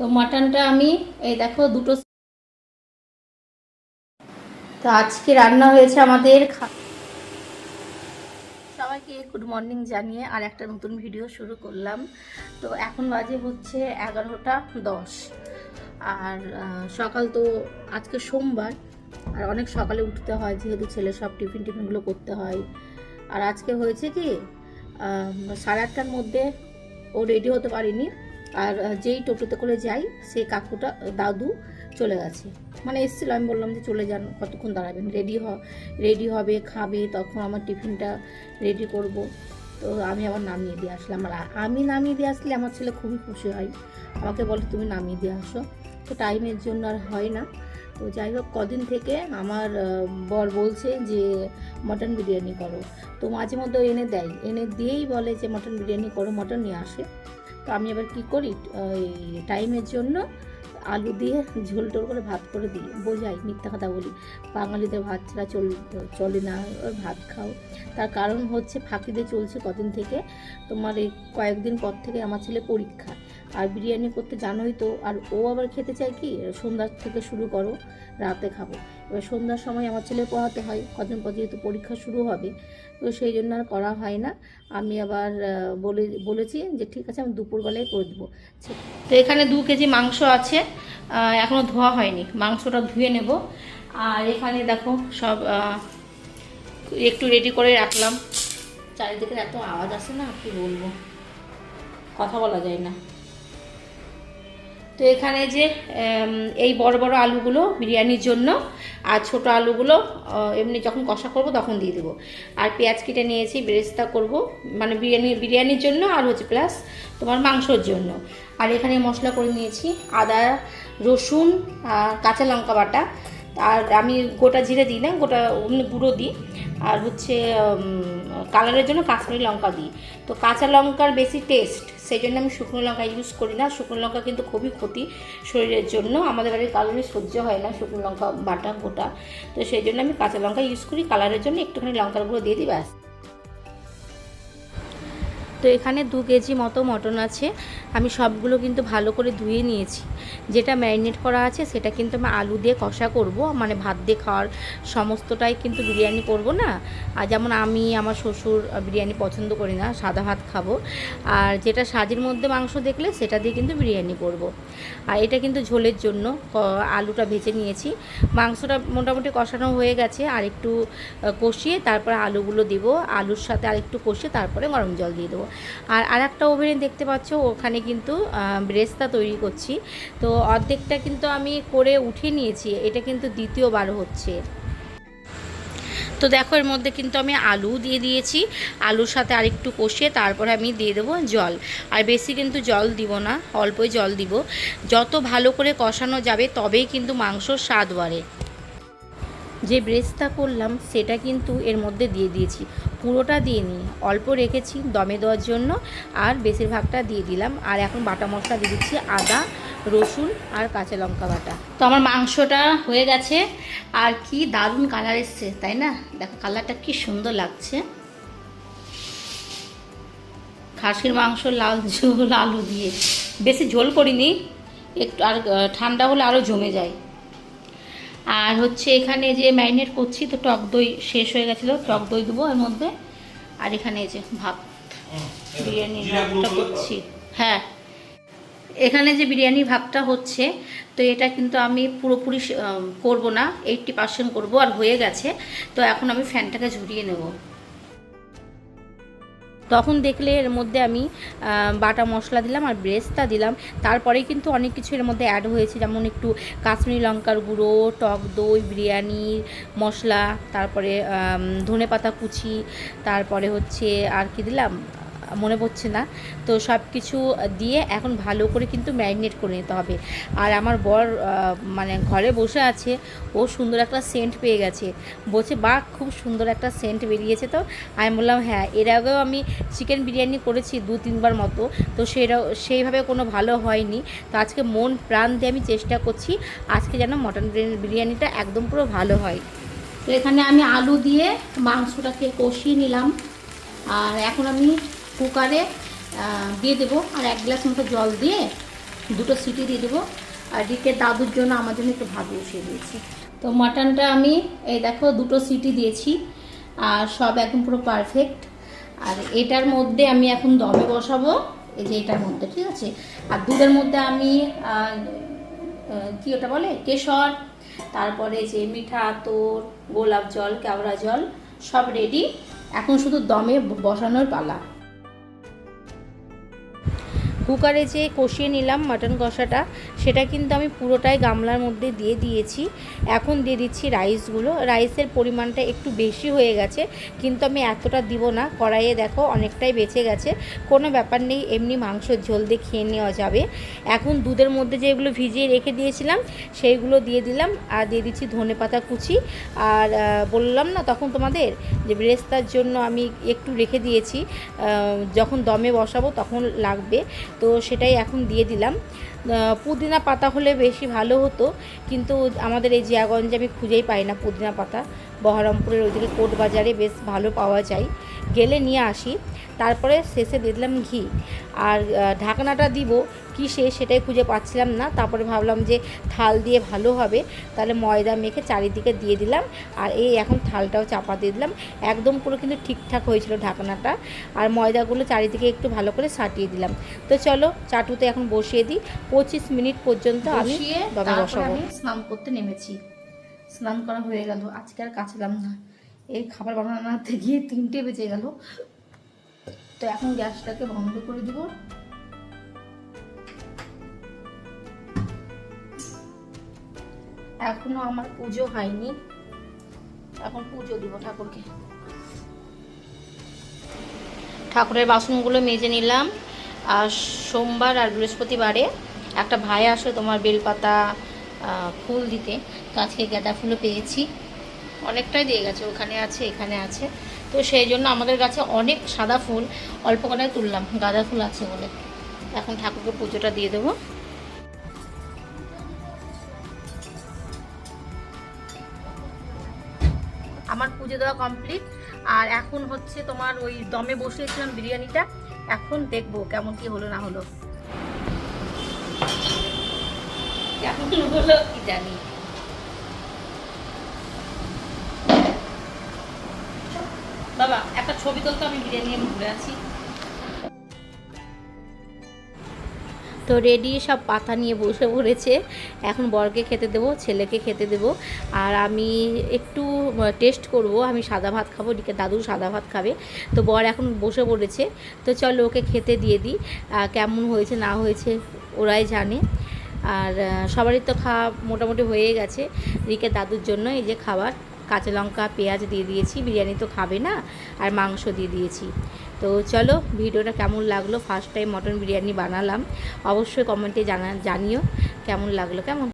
তো মাটনটা আমি এই দেখো দুটো। তো আজকে রান্না হয়েছে আমাদের সবাইকে গুড মর্নিং জানিয়ে আর একটা নতুন ভিডিও শুরু করলাম। তো এখন বাজে হচ্ছে 11টা 10। আর সকাল তো আজকে সোমবার, আর অনেক সকালে উঠতে হয় যেহেতু ছেলে সব টিফিনগুলো করতে হয়। আর আজকে হয়েছে কি 8:30টার মধ্যে ও রেডি হতে পারেনি। আর যেই টোটোতে করে যাই সেই কাকুটা দাদু চলে গেছে, মানে এসেছিল। আমি বললাম যে চলে যান, কতক্ষণ দাঁড়াবেন, রেডি হবে, খাবে, তখন আমার টিফিনটা রেডি করব। তো আমি আবার নামিয়ে দিয়ে আসলাম। আর আমি নামিয়ে দিয়ে আসলে আমার ছেলে খুবই খুশি হয়, আমাকে বলে তুমি নামিয়ে দিয়ে আসো। তো টাইমের জন্য আর হয় না। তো যাই হোক, কদিন থেকে আমার বর বলছে যে মটন বিরিয়ানি করো। তো মাঝে মধ্যে এনে দেয়, এনে দিয়েই বলে যে মটন বিরিয়ানি করো, মটন নিয়ে আসে। তো আমি আবার কী করি, টাইমের জন্য আলু দিয়ে ঝোল টোল করে ভাত করে দিই, বোঝাই, মিথ্যা কথা বলি। বাঙালিদের ভাত ছাড়া চলে না, ভাত খাও। তার কারণ হচ্ছে ফাঁকিতে চলছে কদিন থেকে, তোমার এই কয়েকদিন পর থেকে আমার ছেলে পরীক্ষা। আর বিরিয়ানি করতে জানোই তো, আর ও আবার খেতে চায় কি সন্ধ্যার থেকে শুরু করো, রাতে খাবো। এবার সন্ধ্যার সময় আমার ছেলে পড়াতে হয়, কদিন পর যেহেতু পরীক্ষা শুরু হবে, তো সেই জন্য আর করা হয় না। আমি আবার বলেছি যে ঠিক আছে, আমি দুপুরবেলায় করে দেবো। তো এখানে 2 কেজি মাংস আছে, এখনও ধোয়া হয়নি, মাংসটা ধুয়ে নেব। আর এখানে দেখো সব একটু রেডি করে রাখলাম। চারিদিকে এত আওয়াজ আসে না, কি বলবো, কথা বলা যায় না। তো এখানে যে এই বড় বড় আলুগুলো বিরিয়ানির জন্য, আর ছোট আলুগুলো এমনি যখন কষা করব তখন দিয়ে দেবো। আর পেঁয়াজ কেটে নিয়েছি, বেরেস্তা করব, মানে বিরিয়ানির জন্য, আর হচ্ছে প্লাস তোমার মাংসর জন্য। আর এখানে মশলা করে নিয়েছি আদা, রসুন, কাঁচা লঙ্কা বাটা। আর আমি গোটা জিরে দিই না, গোটা গুঁড়ো দিই। আর হচ্ছে কালারের জন্য কাশ্মীরি লঙ্কা দিই। তো কাঁচা লঙ্কার বেশি টেস্ট, সেই জন্য আমি শুকনো লঙ্কা ইউজ করি না। শুকনো লঙ্কা কিন্তু খুবই ক্ষতি শরীরের জন্য, আমাদের বাড়ির কারণে সহ্য হয় না শুকনো লঙ্কা বাটা গোটা। তো সেই জন্য আমি কাঁচা লঙ্কা ইউজ করি, কালারের জন্য একটুখানি লঙ্কার গুঁড়ো দিয়ে দিই, ব্যাস। তো এখানে 2 কেজি মতো মটন আছে, আমি সবগুলো কিন্তু ভালো করে ধুয়ে নিয়েছি। যেটা ম্যারিনেট করা আছে সেটা কিন্তু আমি আলু দিয়ে কষা করব, মানে ভাত দিয়ে খাওয়ার সমস্তটাই কিন্তু বিরিয়ানি করব না। আর যেমন আমি, আমার শ্বশুর বিরিয়ানি পছন্দ করি না, সাদা ভাত খাবো। আর যেটা সাজের মধ্যে মাংস দেখলে সেটা দিয়ে কিন্তু বিরিয়ানি করব। আর এটা কিন্তু ঝোলের জন্য আলুটা ভেজে নিয়েছি। মাংসটা মোটামুটি কষানো হয়ে গেছে, আর একটু কষিয়ে তারপরে আলুগুলো দিব, আলুর সাথে আর একটু কষিয়ে তারপরে গরম জল দিয়ে দেবো। আর একটা ওভেনে দেখতে পাচ্ছ, ওখানে কিন্তু বেরেস্তা তৈরি করছি। তো অর্ধেকটা কিন্তু আমি করে উঠে নিয়েছি, এটা কিন্তু দ্বিতীয়বার হচ্ছে। তো দেখো, এর মধ্যে কিন্তু আমি আলু দিয়ে দিয়েছি, আলুর সাথে আরেকটু কষিয়ে তারপরে আমি দিয়ে দেবো জল। আর বেশি কিন্তু জল দিব না, অল্পই জল দিব। যত ভালো করে কষানো যাবে তবেই কিন্তু মাংসর স্বাদ বাড়ে। যে ব্রেস্তা করলাম সেটা কিন্তু এর মধ্যে দিয়ে দিয়েছি, পুরোটা দিয়ে নিই, অল্প রেখেছি দমে দেওয়ার জন্য, আর বেশিরভাগটা দিয়ে দিলাম। আর এখন বাটা মশলা দিয়ে দিচ্ছি, আদা, রসুন আর কাঁচা লঙ্কা বাটা। তো আমার মাংসটা হয়ে গেছে, আর কি দারুণ কালার এসছে, তাই না? দেখো কালারটা কি সুন্দর লাগছে। খাসির মাংস লাল ঝোল আলু দিয়ে, বেশি ঝোল করিনি, একটু আর ঠান্ডা হলে আরও জমে যায়। আর হচ্ছে এখানে যে ম্যারিনেট করছি, তো টক দই শেষ হয়ে গেছিলো, টক দই দেবো এর মধ্যে। আর এখানে এই যে ভাত, বিরিয়ানির ভাতটা করছি। হ্যাঁ, এখানে যে বিরিয়ানি ভাতটা হচ্ছে, তো এটা কিন্তু আমি পুরোপুরি করব না, 80% করব, আর হয়ে গেছে। তো এখন আমি ফ্যানটাকে ঝরিয়ে নেব। তখন দেখলে এর মধ্যে আমি বাটা মশলা দিলাম আর ব্রেস্তা দিলাম। তারপরেই কিন্তু অনেক কিছু এর মধ্যে অ্যাড হয়েছে, যেমন একটু কাশ্মীরি লঙ্কার গুঁড়ো, টক দই, বিরিয়ানির মশলা, তারপরে ধনেপাতা কুচি, তারপরে হচ্ছে আর কি দিলাম মনে পড়ছে না। তো সব কিছু দিয়ে এখন ভালো করে কিন্তু ম্যারিনেট করে নিতে হবে। আর আমার বর মানে ঘরে বসে আছে, ও সুন্দর একটা সেন্ট পেয়ে গেছে, বলছে বাহ খুব সুন্দর একটা সেন্ট বেরিয়েছে। তো আমি বললাম হ্যাঁ, এর আগেও আমি চিকেন বিরিয়ানি করেছি 2-3বার মতো, তো সেইভাবে কোনো ভালো হয়নি। তো আজকে মন প্রাণ দিয়ে আমি চেষ্টা করছি আজকে যেন মটন বিরিয়ানিটা একদম পুরো ভালো হয়। তো এখানে আমি আলু দিয়ে মাংসটাকে কষিয়ে নিলাম, আর এখন আমি কুকারে দিয়ে দেবো, আর 1 গ্লাস মতো জল দিয়ে 2টো সিটি দিয়ে দেবো। আর রিকের দাদুর জন্য আমার জন্য একটু ভাত বসিয়ে দিয়েছি। তো মাটনটা আমি এই দেখো 2টো সিটি দিয়েছি আর সব একদম পুরো পারফেক্ট। আর এটার মধ্যে আমি এখন দমে বসাবো, এই যে এটার মধ্যে, ঠিক আছে। আর দুধের মধ্যে আমি কি ওটা বলে কেশর, তারপরে যে মিঠা আতর, গোলাপ জল, কেওড়া জল সব রেডি। এখন শুধু দমে বসানোর পালা। কুকারে যে কষিয়ে নিলাম মাটন কষাটা, সেটা কিন্তু আমি পুরোটাই গামলার মধ্যে দিয়ে দিয়েছি। এখন দিয়ে দিচ্ছি রাইসগুলো। রাইসের পরিমাণটা একটু বেশি হয়ে গেছে, কিন্তু আমি এতটা দিব না। কড়াইয়ে দেখো অনেকটাই বেঁচে গেছে, কোনো ব্যাপার নেই, এমনি মাংসর ঝোল দিয়ে খেয়ে নেওয়া যাবে। এখন দুধের মধ্যে যেগুলো ভিজিয়ে রেখে দিয়েছিলাম সেইগুলো দিয়ে দিলাম, আর দিয়ে দিচ্ছি ধনেপাতা কুচি। আর বললাম না তখন তোমাদের যে বেরেস্তার জন্য আমি একটু রেখে দিয়েছি, যখন দমে বসাবো তখন লাগবে, তো সেটাই এখন দিয়ে দিলাম। পুদিনা পাতা হলে বেশি ভালো হতো, কিন্তু আমাদের এই জিয়াগঞ্জে আমি খুঁজেই পাই না পুদিনা পাতা। বহরমপুরের ওইদিকে কোট বাজারে বেশ ভালো পাওয়া যায়, গেলে নিয়ে আসি। তারপরে শেষে দিয়ে দিলাম ঘি। আর ঢাকনাটা দিব কিসে সেটাই খুঁজে পাচ্ছিলাম না। তারপরে ভাবলাম যে থাল দিয়ে ভালো হবে, তাহলে ময়দা মেখে চারিদিকে দিয়ে দিলাম। আর এই এখন থালটাও চাপা দিয়ে দিলাম। একদম পুরো কিন্তু ঠিকঠাক হয়েছিল ঢাকনাটা। আর ময়দাগুলো চারিদিকে একটু ভালো করে সাটিয়ে দিলাম। তো চলো চাটুতে এখন বসিয়ে দিই। 25 মিনিট পর্যন্ত আমি দমে বসাবো। স্নান করতে নেমেছি, স্নান করা হয়ে গেল। আজকে আর কাচলাম না, এই খাবার বানাতে গিয়ে 3টে বেজে গেল। তো এখন গ্যাসটাকে বন্ধ করে দিব। এখনো আমার পুজো হয়নি, এখন পুজো দিব ঠাকুরকে। ঠাকুরের বাসনগুলো মেজে নিলাম। আর সোমবার আর বৃহস্পতিবারে একটা ভাই আসে তোমার বেলপাতা ফুল দিতে, তো আজকে গাঁদা ফুলও পেয়েছি, অনেকটাই দিয়ে গেছে, ওখানে আছে এখানে আছে। তো সেই জন্য আমাদের কাছে অনেক সাদা ফুল অল্প করে তুললাম, গাঁদা ফুল আছে বলে। এখন ঠাকুরকে পুজোটা দিয়ে দেবো। আমার পুজো দেওয়া কমপ্লিট। আর এখন হচ্ছে তোমার ওই দমে বসিয়েছিলাম বিরিয়ানিটা, এখন দেখবো কেমন কি হলো না হলো, কেমন হলো কি জানি। বাবা একটা ছবি তুলতে, আমি বিরিয়ানি নিয়ে ঘুরে আছি। তো রেডি, সব পাতা নিয়ে বসে পড়েছে। এখন বরকে খেতে দেবো, ছেলেকে খেতে দেবো। আর আমি একটু টেস্ট করব, আমি সাদা ভাত খাবো, এদিকে দাদু সাদা ভাত খাবে। তো বর এখন বসে পড়েছে, তো চলো ওকে খেতে দিয়ে দিই। কেমন হয়েছে না হয়েছে ওরাই জানে। আর সবারই তো খাওয়া মোটামুটি হয়ে গেছে। রিকে দাদুর জন্য এই যে খাবার, কাঁচা লঙ্কা পেঁয়াজ দিয়ে দিয়েছি, বিরিয়ানি তো খাবে না, আর মাংস দিয়ে দিয়েছি। তো চলো ভিডিওটা কেমন লাগলো, ফার্স্ট টাইম মটন বিরিয়ানি বানালাম, অবশ্যই কমেন্টে জানিও কেমন লাগলো। কেমন